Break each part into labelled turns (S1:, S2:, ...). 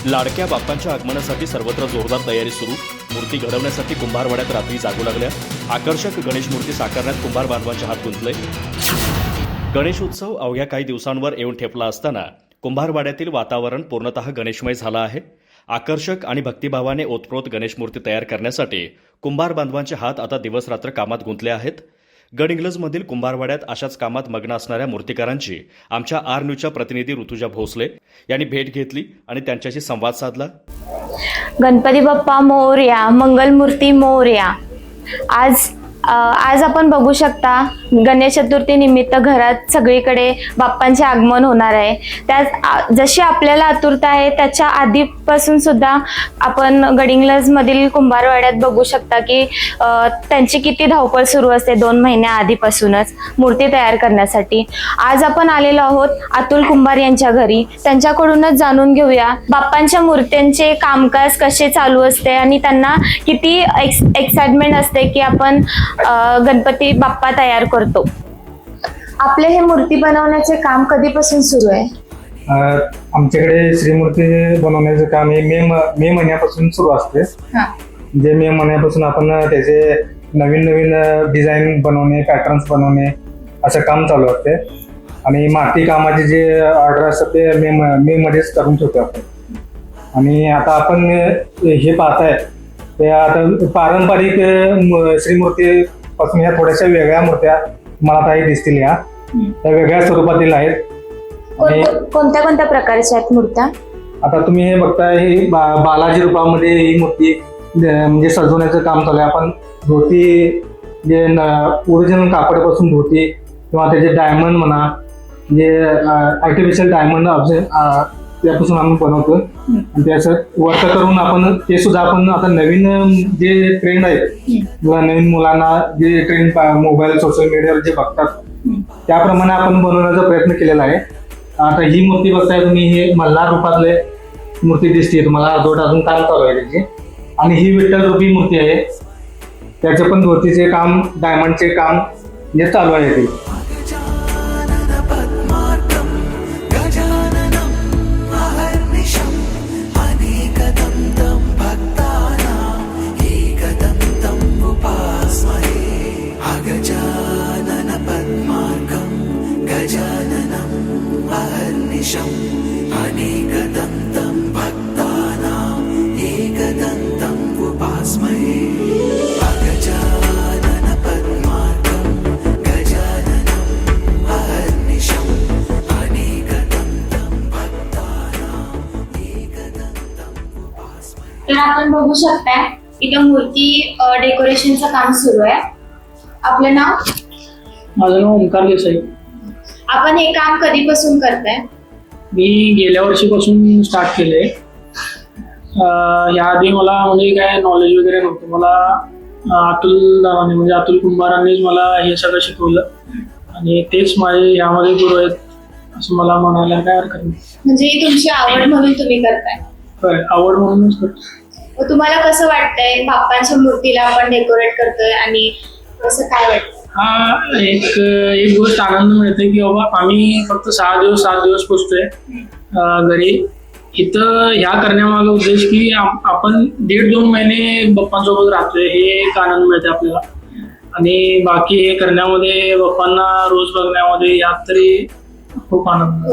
S1: लाडक्या बाप्पांच्या आगमनासाठी सर्वत्र जोरदार तयारी सुरू. मूर्ती घडवण्यासाठी कुंभारवाड्यात रात्री जागू लागल्या. आकर्षक गणेश मूर्ती साकारण्यात कुंभार बांधवांचे हात गुंतले. गणेश उत्सव अवघ्या काही दिवसांवर येऊन ठेपला असताना कुंभारवाड्यातील वातावरण पूर्णतः गणेशमय झालं आहे. आकर्षक आणि भक्तिभावाने ओतप्रोत गणेश मूर्ती तयार करण्यासाठी कुंभार बांधवांचे हात आता दिवसरात्र कामात गुंतले आहेत. गडहिंग्लजमधील कुंभारवाड्यात अशाच कामात मग्न असणाऱ्या मूर्तिकारांची आमच्या आर न्यूजच्या प्रतिनिधी ऋतुजा भोसले यांनी भेट घेतली आणि त्यांच्याशी संवाद साधला.
S2: गणपती बाप्पा मोरया, मंगलमूर्ती मोरया. आज आपण बघू शकता गणेश चतुर्थी निमित्त घरात सगळीकडे बाप्पांचे आगमन होणार आहे. त्यात जशी आपल्याला आतुरता आहे त्याच्या आधीपासून सुद्धा आपण गडहिंग्लजमधील कुंभारवाड्यात बघू शकता की त्यांची किती धावपळ सुरू असते 2 महिन्या आधीपासूनच मूर्ती तयार करण्यासाठी. आज आपण आलेलो आहोत अतुल कुंभार यांच्या घरी. त्यांच्याकडूनच जाणून घेऊया बाप्पांच्या मूर्त्यांचे कामकाज कसे चालू असते आणि त्यांना किती एक्साइटमेंट असते की आपण गणपती बाप्पा तयार करतो. आपले हे मूर्ती बनवण्याचे काम कधीपासून सुरू आहे?
S3: आमच्याकडे श्रीमूर्ती बनवण्याचं काम हे मे महिन्यापासून सुरू असते. जे मे महिन्यापासून आपण त्याचे नवीन डिझाईन बनवणे, पॅटर्न्स बनवणे असं काम चालू असते. आणि माती कामाचे जे ऑर्डर असतात ते मे मध्येच करून ठेवतो आपण. आणि आता आपण हे पाहताय ते आता पारंपरिक श्रीमूर्ती पासून ह्या थोड्याशा वेगळ्या मूर्त्या मला काही दिसतील. त्या वेगळ्या स्वरूपातील आहेत.
S2: कोणत्या कोणत्या प्रकारच्या आहेत मूर्त्या?
S3: आता तुम्ही हे बघताय ही बालाजी रूपामध्ये ही मूर्ती म्हणजे सजवण्याचं काम चालू आहे. आपण धोती जे ओरिजिनल कापडापासून धोती किंवा त्याचे डायमंड म्हणा जे आर्टिफिशियल डायमंड त्यापासून आम्ही बनवतो. आणि त्याचं वर्क करून आपण ते सुद्धा आपण आता नवीन जे ट्रेंड आहेत किंवा नवीन मुलांना जे ट्रेंड मोबाईल सोशल मीडियावर जे बघतात त्याप्रमाणे आपण बनवण्याचा प्रयत्न केलेला आहे. आता ही मूर्ती बघताय तुम्ही, हे मल्हार रूपातले मूर्ती दिसते तुम्हाला. अजून काम चालू आहे त्याची. आणि ही विठ्ठल रूपी मूर्ती आहे. त्याचे पण धोतीचे काम, डायमंडचे काम जे चालू आहे ते.
S2: तर आपण बघू शकता इथं मूर्ती डेकोरेशनचं काम सुरू आहे. आपलं नाव?
S4: माझं नाव ओंकार देसाई.
S2: आपण हे काम कधीपासून करताय?
S4: मी गेल्या वर्षीपासून स्टार्ट केले. याआधी मला म्हणजे काय नॉलेज वगैरे नव्हतं. मला अतुल कुंभारांनीच मला हे सगळं शिकवलं आणि तेच माझे यामध्ये गुरु आहेत असं मला म्हणायला काय हरकत नाही.
S2: म्हणजे ही तुमची आवड म्हणून तुम्ही करताय?
S4: होय, आवड म्हणूनच करतो.
S2: तुम्हाला कसं वाटतंय बाप्पांच्या मूर्तीला आपण डेकोरेट करतोय आणि कसं काय वाटतं?
S4: एक गोष्ट आनंद मिळते की बाबा आम्ही फक्त 7 दिवस पोचतोय घरी. इथं ह्या करण्यामागे उद्देश की आपण 1.5-2 महिने बाप्पांसोबत राहतोय हे एक आनंद मिळते आपल्याला. आणि बाकी हे करण्यामध्ये बाप्पांना रोज बघण्यामध्ये यात तरी खूप आनंद.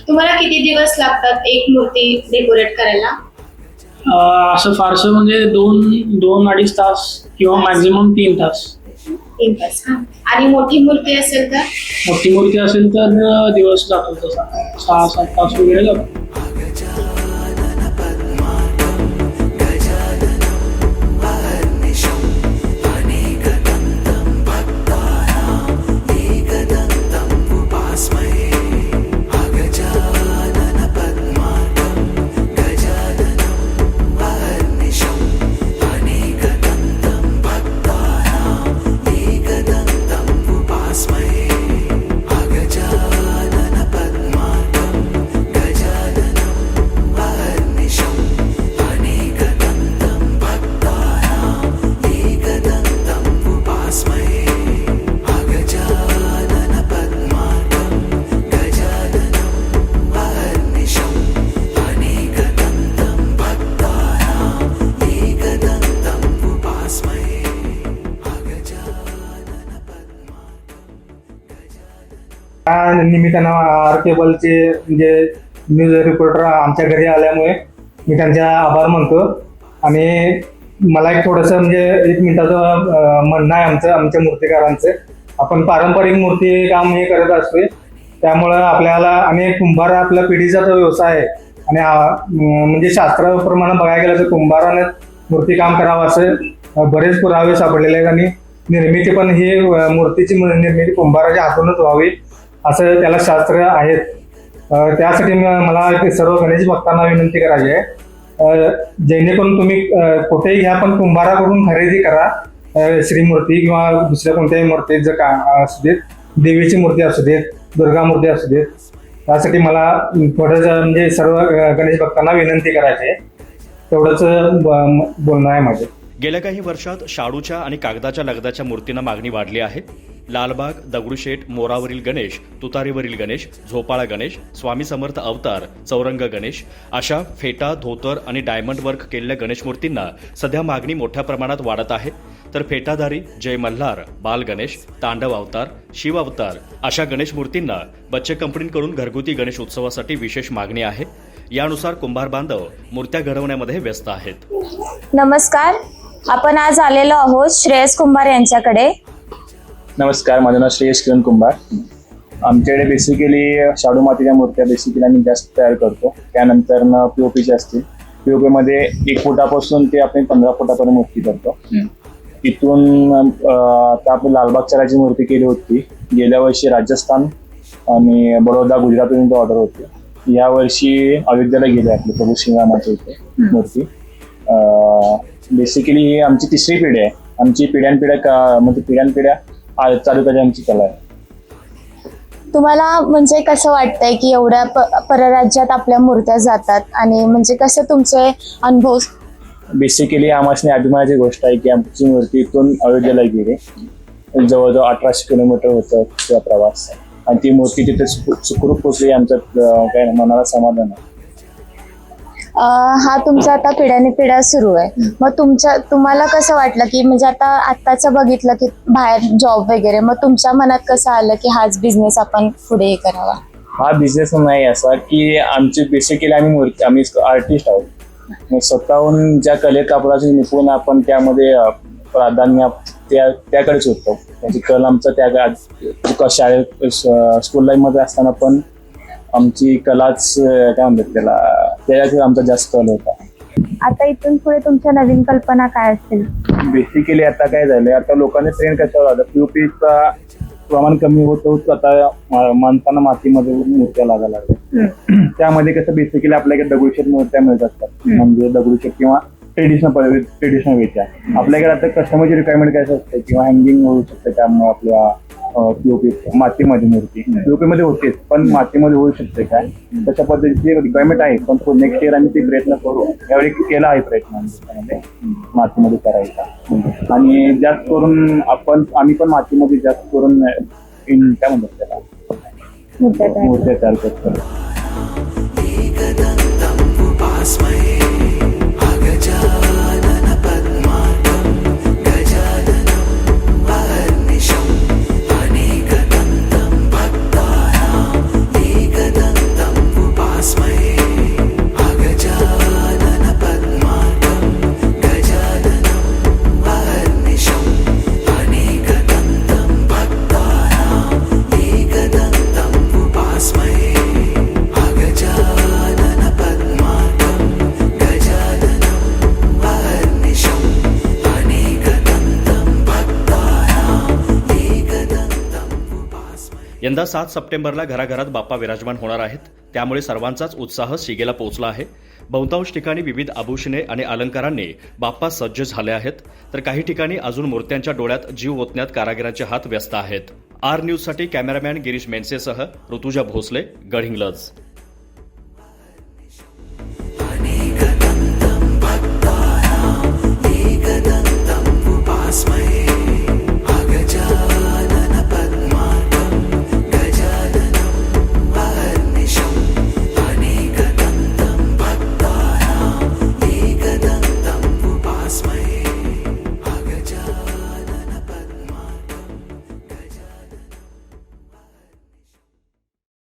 S2: तुम्हाला किती दिवस लागतात एक मूर्ती डेकोरेट करायला?
S4: असं फारसं म्हणजे 2-2.5 तास किंवा मॅक्झिमम 3 तास.
S2: 3 तास. आणि मोठी मूर्ती असेल तर?
S4: मोठी मूर्ती असेल तर दिवस जातो तसा 6-7 तास वगैरे जातो.
S3: निमित्तानं आर केबलचे म्हणजे न्यूज रिपोर्टर आमच्या घरी आल्यामुळे मी त्यांचे आभार मानतो. आणि मला एक थोडंसं म्हणजे 1 मिनिटाचं म्हणणं आहे आमच्या मूर्तिकारांचं. आपण पारंपरिक मूर्ती काम हे करत असतोय, त्यामुळं आपल्याला आणि कुंभार आपल्या पिढीचा जो व्यवसाय आहे आणि म्हणजे शास्त्राप्रमाणे बघायला गेलं तर कुंभाराने मूर्तीकाम करावं असं बरेच पुरावे सापडलेले आहेत. आणि निर्मिती पण ही मूर्तीची निर्मिती कुंभाराच्या हातूनच व्हावी असं त्याला शास्त्र आहेत. त्यासाठी मला सर्व गणेश भक्तांना विनंती करायची आहे, जेणेकरून तुम्ही कुठेही घ्या पण कुंभाराकडून खरेदी करा. श्रीमूर्ती किंवा दुसऱ्या कोणत्याही मूर्ती जर का असू देत, देवीची मूर्ती असू देत, दुर्गा मूर्ती असू देत, त्यासाठी मला थोडंसं म्हणजे सर्व गणेश भक्तांना विनंती करायची आहे. तेवढंच बोलणं आहे माझं.
S1: गेल्या काही वर्षात शाडूच्या आणि कागदाच्या लगदाच्या मूर्तींना मागणी वाढली आहे. लालबाग, दगडूशेठ, मोरावरील गणेश, तुतारीवरील गणेश, झोपाळा गणेश, स्वामी समर्थ अवतार, चौरंग गणेश अशा फेटा, धोतर आणि डायमंड वर्क केलेल्या गणेश मूर्तींना सध्या मागणी मोठ्या प्रमाणात वाढत आहे. तर फेटाधारी, जय मल्हार, बाल गणेश, तांडव अवतार, शिव अवतार अशा गणेश मूर्तींना बच्चे कंपनीकडून घरगुती गणेश उत्सवासाठी विशेष मागणी आहे. यानुसार कुंभार बांधव मूर्त्या घडवण्यामध्ये व्यस्त आहेत.
S2: नमस्कार, आपण आज आलेलो आहोत श्रेयस कुंभार यांच्याकडे.
S5: नमस्कार, माझं नाव श्रेयस किरण कुंभार. आमच्याकडे बेसिकली शाडू मातीच्या मूर्त्या बेसिकली आम्ही जास्त तयार करतो. त्यानंतर पीओपीच्या असतील. पीओपीमध्ये 1 फुटापासून ते आपण 15 फुटापर्यंत मूर्ती करतो. इथून आता आपण लालबागच्या राजाची मूर्ती केली होती. गेल्या वर्षी राजस्थान आणि बडोदा, गुजरातून ऑर्डर होती. यावर्षी अयोध्येला गेले आपले प्रभू श्रीरामाच्या इथे मूर्ती. बेसिकली ही आमची 3री पिढी आहे. आमची पिढ्यानपिढ्या चालू करायची आमची कला आहे.
S2: तुम्हाला म्हणजे कसं वाटतंय की एवढ्या परराज्यात आपल्या मूर्त्या जातात आणि म्हणजे कसं तुमचे अनुभव?
S5: बेसिकली आम्हाला अभिमानाची गोष्ट आहे की आमची मूर्ती इथून अयोध्येला गेली. जवळजवळ 1800 किलोमीटर होतं तिचा प्रवास आणि ती मूर्ती तिथे सुखरूप पोचली. आमचं काय मनाला समाधान आहे.
S2: हा तुमचा आता पिढ्याने पिढ्या सुरू आहे. मग तुम्हाला कसं वाटलं की म्हणजे आत्ताचं बघितलं की बाहेर जॉब वगैरे, मग तुमच्या मनात कसं आलं की हाच बिझनेस आपण पुढे करावा?
S5: हा बिझनेस नाही असा की आमची बेसिकली आम्ही आर्टिस्ट आहोत. स्वतःहून ज्या कलेत कापडाचे निपुण आपण त्यामध्ये प्राधान्य त्याकडेच होतो. त्याची कल आमचं त्या शाळेत स्कूल लाईफमध्ये असताना पण आमची कलाच काय म्हणतात त्याच्यात आमचा जास्त कल होता.
S2: आता इथून पुढे तुमच्या नवीन कल्पना काय असतील?
S5: बेसिकली आता काय झालंय, आता लोकांनी ट्रेंड कशावर आलं, पीओपीचा प्रमाण कमी होतं. आता माणसांना मातीमध्ये मूर्त्या लागायला लागल्या. त्यामध्ये कसं बेसिकली आपल्याकडे दगडूशेठ मूर्त्या मिळत असतात. म्हणजे दगडूशेठ किंवा ट्रेडिशनल वेच्या. आपल्याकडे आता कस्टमरची रिक्वायरमेंट काय असते किंवा हँगिंग होऊ शकते. त्यामुळे आपल्या पीओपी मातीमध्ये मूर्ती पीओपी मध्ये होतेच पण मातीमध्ये होऊ शकते काय तशा पद्धतीची रिक्वायरमेंट आहे. पण नेक्स्ट इयर आम्ही ते प्रयत्न करू. यावेळी केला आहे प्रयत्न मातीमध्ये करायचा. आणि जास्त करून आम्ही पण मातीमध्ये जास्त करून काय म्हणतात त्याला मूर्त्या तयार करतो.
S1: यंदा 7 सप्टेंबरला घराघरात बाप्पा विराजमान होणार आहेत. त्यामुळे सर्वांचाच उत्साह शिगेला पोहोचला आहे. बहुतांश ठिकाणी विविध आभूषणे आणि अलंकारांनी बाप्पा सज्ज झाले आहेत. तर काही ठिकाणी अजून मूर्त्यांच्या डोळ्यात जीव ओतण्यात कारागिरांचे हात व्यस्त आहेत. आर न्यूजसाठी कॅमेरामॅन गिरीश मेनसेसह ऋतुजा भोसले, गडहिंग्लज.